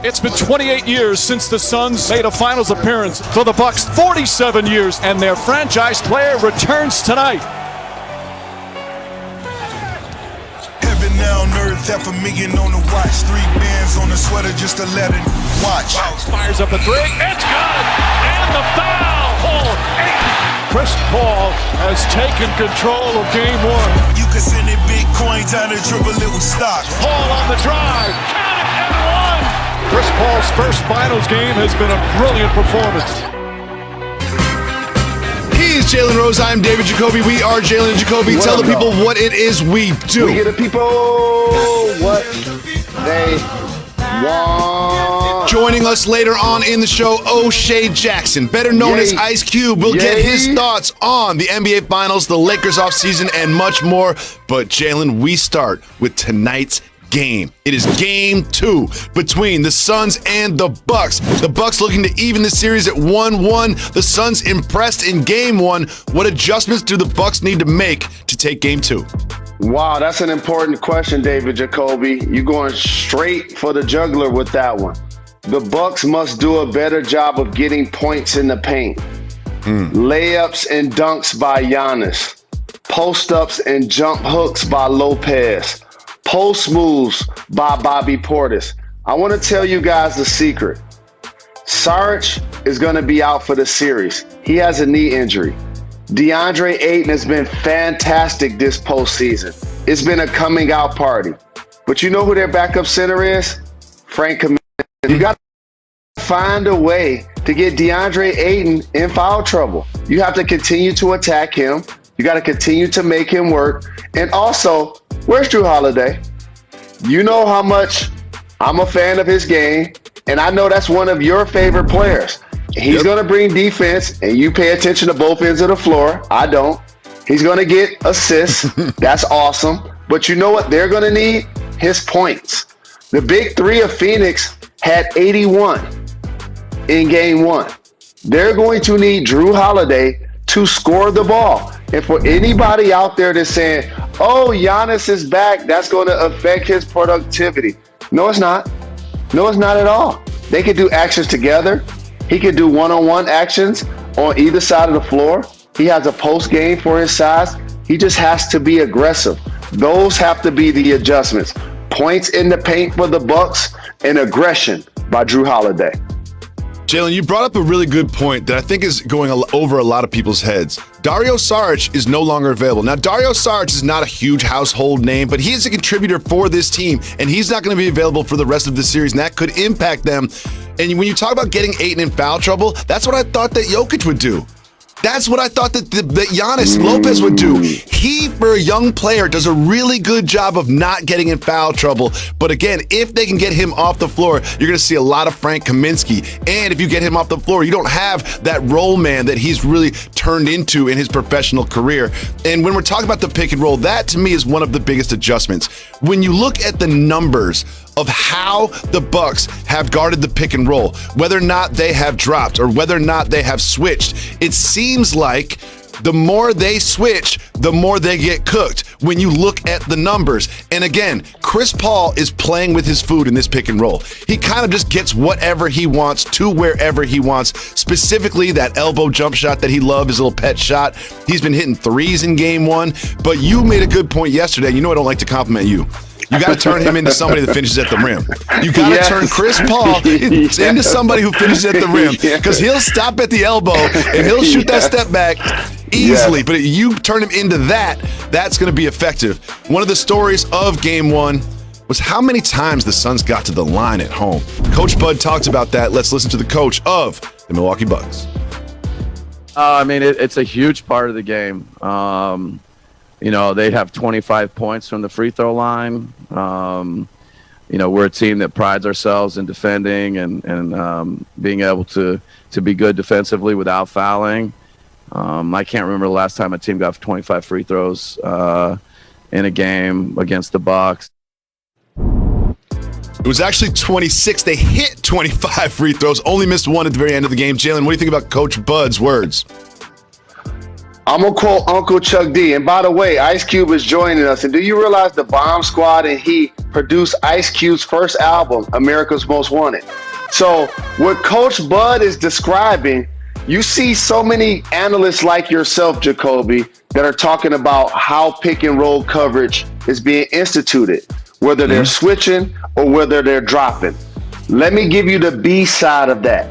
It's been 28 years since the Suns made a finals appearance. For the Bucks, 47 years, and their franchise player returns tonight. Heaven now on earth, $500,000 on the watch. 3 bands on the sweater just to let it watch. Fires up a three. It's good. And the foul. Chris Paul has taken control of game 1. You can send it Bitcoin down to dribble it with stock. Paul on the drive. Count it and one. Chris Paul's first finals game has been a brilliant performance. He's Jalen Rose. I'm David Jacoby. We are Jalen and Jacoby. Tell the people what it is we do. We get the people what they want. Joining us later on in the show, O'Shea Jackson, better known as Ice Cube, will get his thoughts on the NBA Finals, the Lakers offseason, and much more. But Jalen, we start with tonight's game. It is game 2 between the Suns and the Bucks. The Bucks looking to even the series at 1-1. The Suns impressed in game 1. What adjustments do the Bucks need to make to take game 2? Wow, that's an important question, David Jacoby. You're going straight for the jugular with that one. The Bucks must do a better job of getting points in the paint. Layups and dunks by Giannis. Post-ups and jump hooks by Lopez. Post moves by Bobby Portis. I want to tell you guys the secret. Saric is going to be out for the series. He has a knee injury. DeAndre Ayton has been fantastic this postseason. It's been a coming out party. But you know who their backup center is? Frank Kaminsky. You got to find a way to get DeAndre Ayton in foul trouble. You have to continue to attack him. You got to continue to make him work. And also, where's Jrue Holiday? You know how much I'm a fan of his game, and I know that's one of your favorite players. He's going to bring defense, and you pay attention to both ends of the floor. I don't. He's going to get assists. That's awesome. But you know what they're going to need? His points. The big three of Phoenix had 81 in game 1. They're going to need Jrue Holiday to score the ball. And for anybody out there that's saying, oh, Giannis is back, that's going to affect his productivity. No, it's not. No, it's not at all. They could do actions together. He could do one-on-one actions on either side of the floor. He has a post game for his size. He just has to be aggressive. Those have to be the adjustments. Points in the paint for the Bucks and aggression by Jrue Holiday. Jalen, you brought up a really good point that I think is going over a lot of people's heads. Dario Saric is no longer available. Now, Dario Saric is not a huge household name, but he is a contributor for this team, and he's not going to be available for the rest of the series, and that could impact them. And when you talk about getting Ayton in foul trouble, that's what I thought that Jokic would do. That's what I thought that Giannis Lopez would do. He, for a young player, does a really good job of not getting in foul trouble. But again, if they can get him off the floor, you're going to see a lot of Frank Kaminsky. And if you get him off the floor, you don't have that role man that he's really turned into in his professional career. And when we're talking about the pick and roll, that to me is one of the biggest adjustments. When you look at the numbers of how the Bucks have guarded the pick and roll, whether or not they have dropped or whether or not they have switched, it seems like the more they switch, the more they get cooked when you look at the numbers. And again, Chris Paul is playing with his food in this pick and roll. He kind of just gets whatever he wants to wherever he wants, specifically that elbow jump shot that he loved, his little pet shot. He's been hitting threes in game 1, but you made a good point yesterday. You know I don't like to compliment you. You got to turn him into somebody that finishes at the rim. You got to turn Chris Paul into somebody who finishes at the rim, because he'll stop at the elbow and he'll shoot that step back easily. But if you turn him into that, that's going to be effective. One of the stories of game 1 was how many times the Suns got to the line at home. Coach Bud talked about that. Let's listen to the coach of the Milwaukee Bucks. I mean, it's a huge part of the game. You know, they have 25 points from the free throw line. You know, we're a team that prides ourselves in defending and being able to be good defensively without fouling. I can't remember the last time a team got 25 free throws in a game against the Bucks. It was actually 26. They hit 25 free throws, only missed one at the very end of the game. Jalen, what do you think about Coach Bud's words? I'm going to quote Uncle Chuck D. And by the way, Ice Cube is joining us. And do you realize the Bomb Squad and he produced Ice Cube's first album, America's Most Wanted. So what Coach Bud is describing, you see so many analysts like yourself, Jacoby, that are talking about how pick and roll coverage is being instituted, whether they're switching or whether they're dropping. Let me give you the B side of that.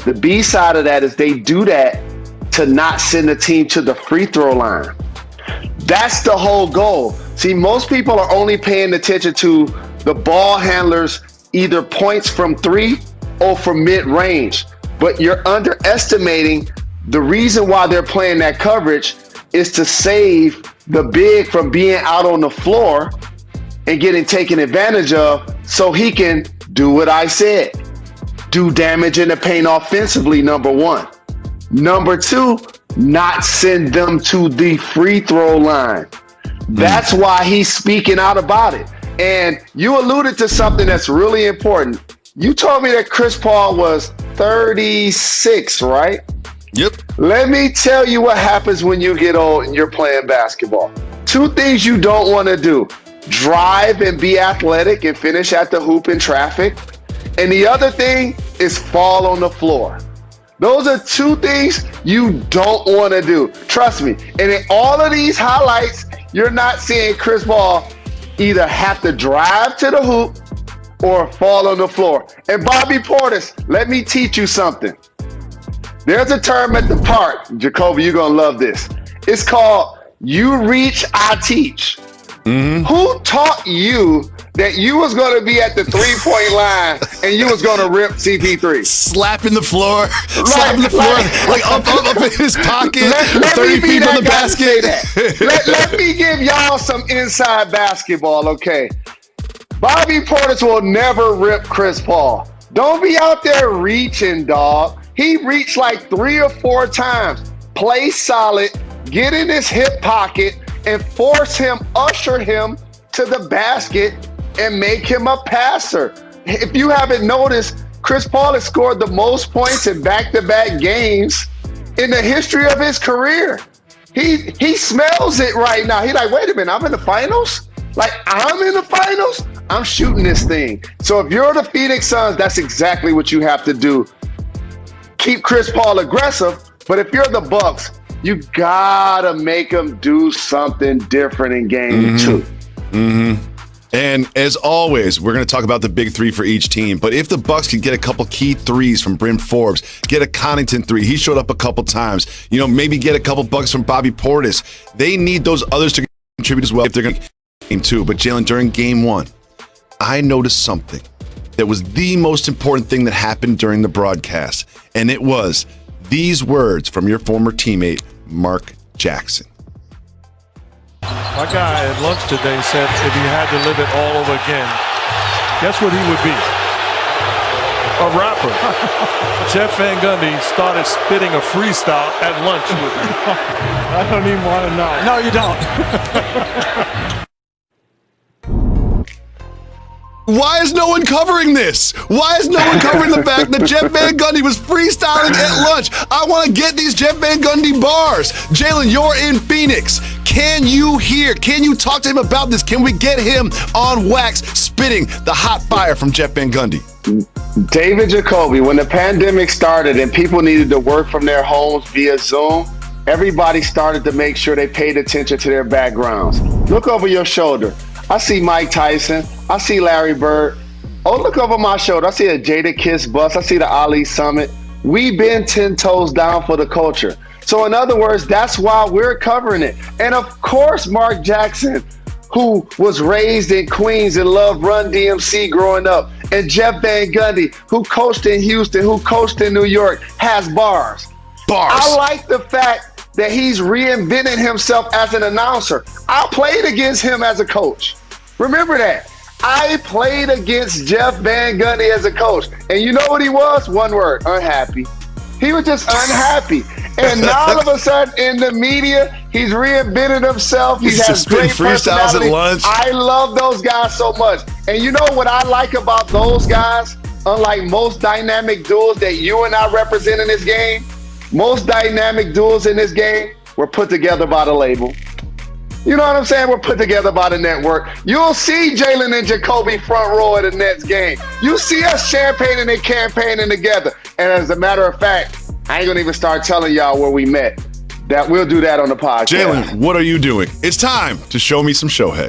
The B side of that is they do that to not send the team to the free throw line. That's the whole goal. See, most people are only paying attention to the ball handlers, either points from three or from mid-range. But you're underestimating the reason why they're playing that coverage is to save the big from being out on the floor and getting taken advantage of so he can do what I said. Do damage in the paint offensively, number one. Number two, not send them to the free throw line. That's why he's speaking out about it. And you alluded to something that's really important. You told me that Chris Paul was 36, right? Yep. Let me tell you what happens when you get old and you're playing basketball. Two things you don't want to do: drive and be athletic and finish at the hoop in traffic. And the other thing is fall on the floor. Those are two things you don't want to do. Trust me. And in all of these highlights, you're not seeing Chris Paul either have to drive to the hoop or fall on the floor. And Bobby Portis, let me teach you something. There's a term at the park, Jacoby, you're going to love this. It's called you reach, I teach. Who taught you that you was going to be at the three-point line and you was going to rip CP3? Slapping the floor, like up in his pocket, 30 feet from the basket. Let me give y'all some inside basketball, okay? Bobby Portis will never rip Chris Paul. Don't be out there reaching, dog. He reached like 3 or 4 times. Play solid, get in his hip pocket, and usher him to the basket and make him a passer. If you haven't noticed, Chris Paul has scored the most points in back-to-back games in the history of his career. He smells it right now. He's like, wait a minute, I'm in the finals? Like, I'm in the finals? I'm shooting this thing. So if you're the Phoenix Suns, that's exactly what you have to do. Keep Chris Paul aggressive, but if you're the Bucks, you gotta make him do something different in game 2. And as always, we're going to talk about the big three for each team. But if the Bucks could get a couple key threes from Bryn Forbes, get a Connaughton three, he showed up a couple times, maybe get a couple bucks from Bobby Portis. They need those others to contribute as well if they're going to game 2. But Jalen, during game 1, I noticed something that was the most important thing that happened during the broadcast. And it was these words from your former teammate, Mark Jackson. My guy at lunch today said if he had to live it all over again, guess what he would be? A rapper. Jeff Van Gundy started spitting a freestyle at lunch with me. I don't even want to know. No, you don't. Why is no one covering this? Why is no one covering the fact that Jeff Van Gundy was freestyling at lunch? I want to get these Jeff Van Gundy bars. Jalen, you're in Phoenix. Can you talk to him about this? Can we get him on wax spitting the hot fire from Jeff Van Gundy? David Jacoby, when the pandemic started and people needed to work from their homes via Zoom, everybody started to make sure they paid attention to their backgrounds. Look over your shoulder. I see Mike Tyson. I see Larry Bird. Oh, look over my shoulder. I see a Jada Kiss bus. I see the Ali Summit. We've been 10 toes down for the culture. So in other words, that's why we're covering it. And of course, Mark Jackson, who was raised in Queens and loved Run DMC growing up, and Jeff Van Gundy, who coached in Houston, who coached in New York, has bars. I like the fact that he's reinvented himself as an announcer. I played against him as a coach. Remember that. I played against Jeff Van Gundy as a coach. And you know what he was? One word: unhappy. He was just unhappy. And now all of a sudden in the media, he's reinvented himself. He has great freestyles at lunch. I love those guys so much. And you know what I like about those guys? Unlike most dynamic duels that you and I represent in this game, most dynamic duels in this game were put together by the label. You know what I'm saying? We're put together by the network. You'll see Jalen and Jacoby front row at the Nets game. You see us champagning and campaigning together. And as a matter of fact, I ain't gonna even start telling y'all where we met. That we'll do that on the podcast. Jalen, what are you doing? It's time to show me some Showhead.